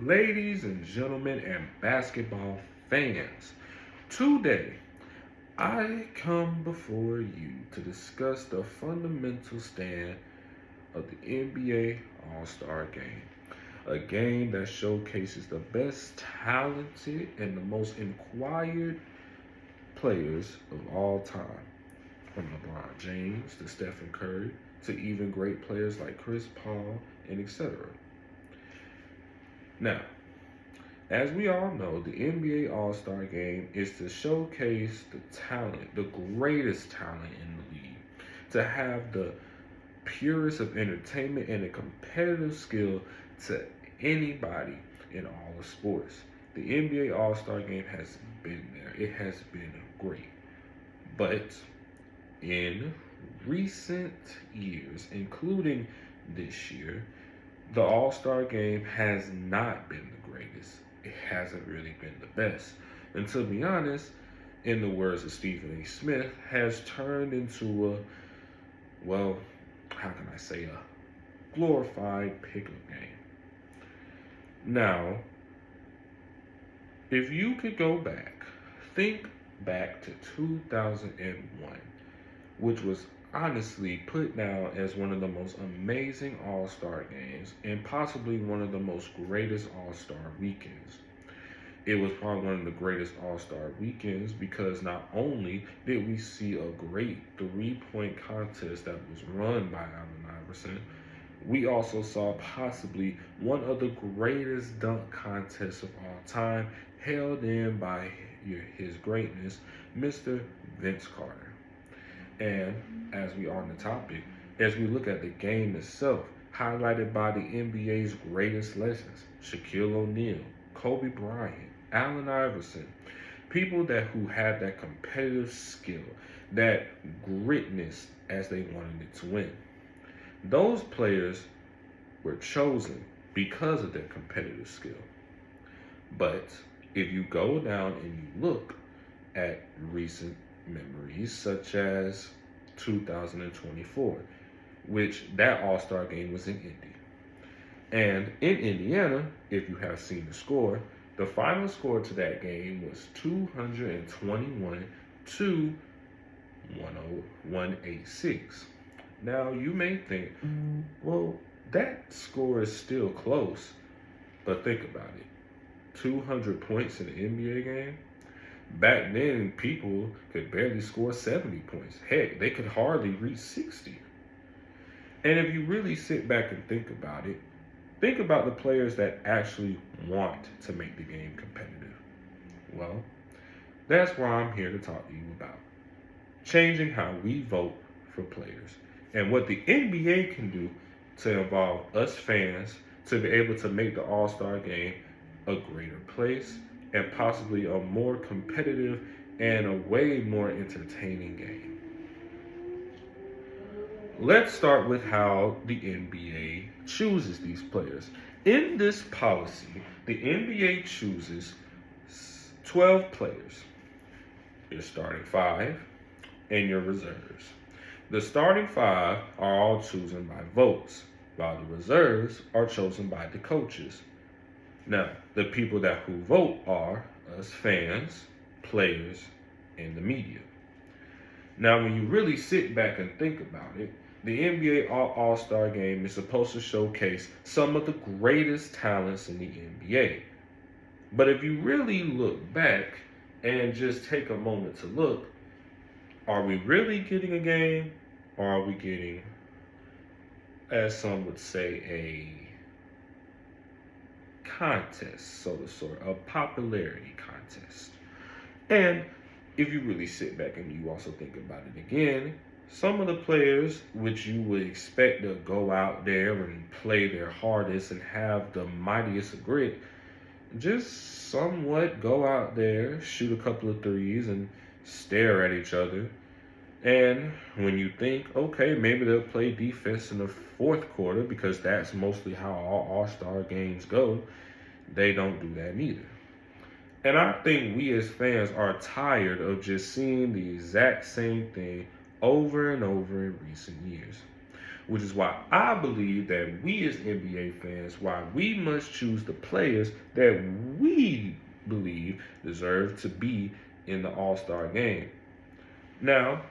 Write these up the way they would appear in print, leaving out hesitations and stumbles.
ladies and gentlemen, and basketball fans. Today, I come before you to discuss the fundamental stand of the NBA All Star Game, a game that showcases the best talented and the most inquired players of all time, from LeBron James to Stephen Curry to even great players like Chris Paul and etc. Now, as we all know, the NBA All Star Game is to showcase the talent, the greatest talent in the league, to have the purest of entertainment and a competitive skill to anybody in all the sports. The NBA All Star Game has been there, it has been great. But in recent years, including this year, the All Star Game has not been the greatest. It hasn't really been the best. And to be honest, in the words of Stephen A. Smith, has turned into well, how can I say, a glorified pickup game. Now, if you could go back, think back to 2001, which was honestly put down as one of the most amazing All Star games and possibly one of the most greatest All Star weekends. It was probably one of the greatest All Star weekends because not only did we see a great 3-point contest that was run by Allen Iverson, we also saw possibly one of the greatest dunk contests of all time, held in by his greatness, Mr. Vince Carter. And as we are on the topic, as we look at the game itself, highlighted by the NBA's greatest legends, Shaquille O'Neal, Kobe Bryant, Allen Iverson, people who had that competitive skill, that gritness as they wanted it to win. Those players were chosen because of their competitive skill. But if you go down and you look at recent memories, such as 2024, which that All Star game was in Indy. And in Indiana, if you have seen the score, the final score to that game was 221 to 186. Now, you may think, well, that score is still close, but think about it. 200 points in an NBA game? Back then, people could barely score 70 points. Heck, they could hardly reach 60. And if you really sit back and think about the players that actually want to make the game competitive. Well, that's why I'm here to talk to you about changing how we vote for players and what the NBA can do to involve us fans to be able to make the All Star game a greater place and possibly a more competitive and a way more entertaining game. Let's start with how the NBA chooses these players. In this policy, the NBA chooses 12 players, your starting five, and your reserves. The starting five are all chosen by votes, while the reserves are chosen by the coaches. Now, the people who vote are us fans, players, and the media. Now, when you really sit back and think about it, the NBA All-Star Game is supposed to showcase some of the greatest talents in the NBA. But if you really look back and just take a moment to look, are we really getting a game, or are we getting, as some would say, a contest, so to sort, a popularity contest? And if you really sit back and you also think about it again, some of the players which you would expect to go out there and play their hardest and have the mightiest of grit, just somewhat go out there, shoot a couple of threes, and stare at each other. And when you think, okay, maybe they'll play defense in the fourth quarter because that's mostly how all All-Star games go, they don't do that neither. And I think we as fans are tired of just seeing the exact same thing over and over in recent years. which is why I believe that we as NBA fans, why we must choose the players that we believe deserve to be in the All-Star game. Now,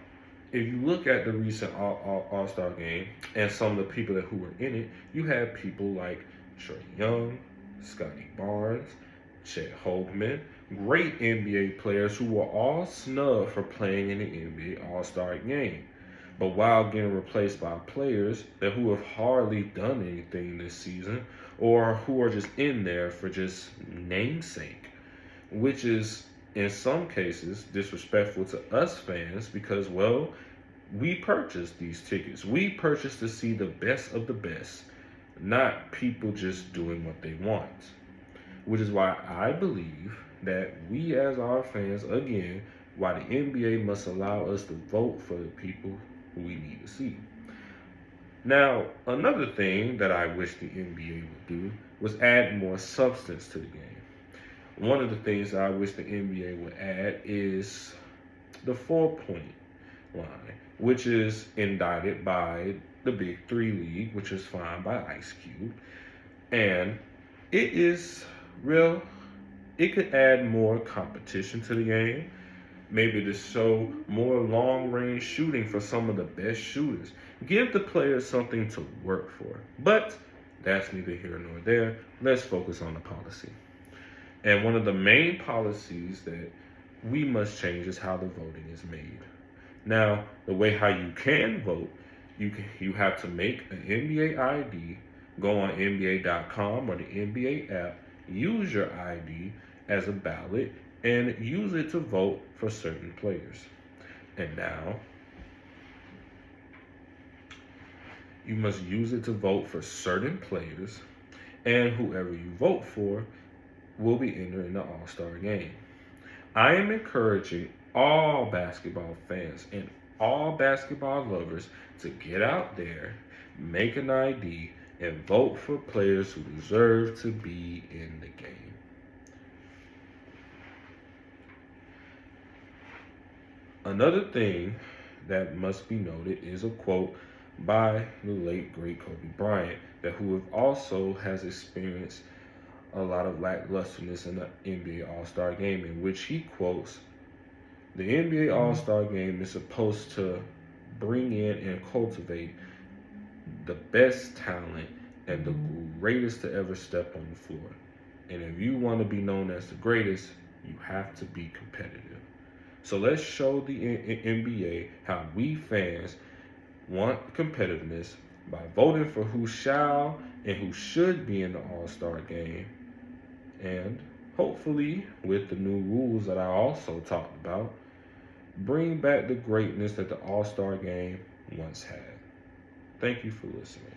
if you look at the recent All-Star game and some of the people who were in it, you had people like Trae Young, Scotty Barnes, Chet Holmgren, great NBA players who were all snubbed for playing in the NBA All-Star game. But while getting replaced by players who have hardly done anything this season or who are just in there for just namesake, which is in some cases disrespectful to us fans because, well, we purchased these tickets. We purchased to see the best of the best, not people just doing what they want. Which is why I believe that we as our fans, again, why the NBA must allow us to vote for the people who we need to see. Now, another thing that I wish the NBA would do was add more substance to the game. One of the things I wish the NBA would add is the 4-point line, which is indicted by the Big Three League, which is fined by Ice Cube. And it is real. It could add more competition to the game. Maybe to show more long-range shooting for some of the best shooters. Give the players something to work for. But that's neither here nor there. Let's focus on the policy. And one of the main policies that we must change is how the voting is made. Now, the way how you can vote, you have to make an NBA ID, go on NBA.com or the NBA app, use your ID as a ballot, and use it to vote for certain players. And now, you must use it to vote for certain players, and whoever you vote for will be entering the All-Star game. I am encouraging all basketball fans and all basketball lovers to get out there, make an ID, and vote for players who deserve to be in the game. Another thing that must be noted is a quote by the late great Kobe Bryant, who also has experienced a lot of lacklusterness in the NBA All-Star game, in which he quotes, "The NBA All-Star game is supposed to bring in and cultivate the best talent and the greatest to ever step on the floor. And if you want to be known as the greatest, you have to be competitive." So let's show the NBA how we fans want competitiveness by voting for who shall and who should be in the All-Star game. And hopefully, with the new rules that I also talked about, bring back the greatness that the All-Star game once had. Thank you for listening.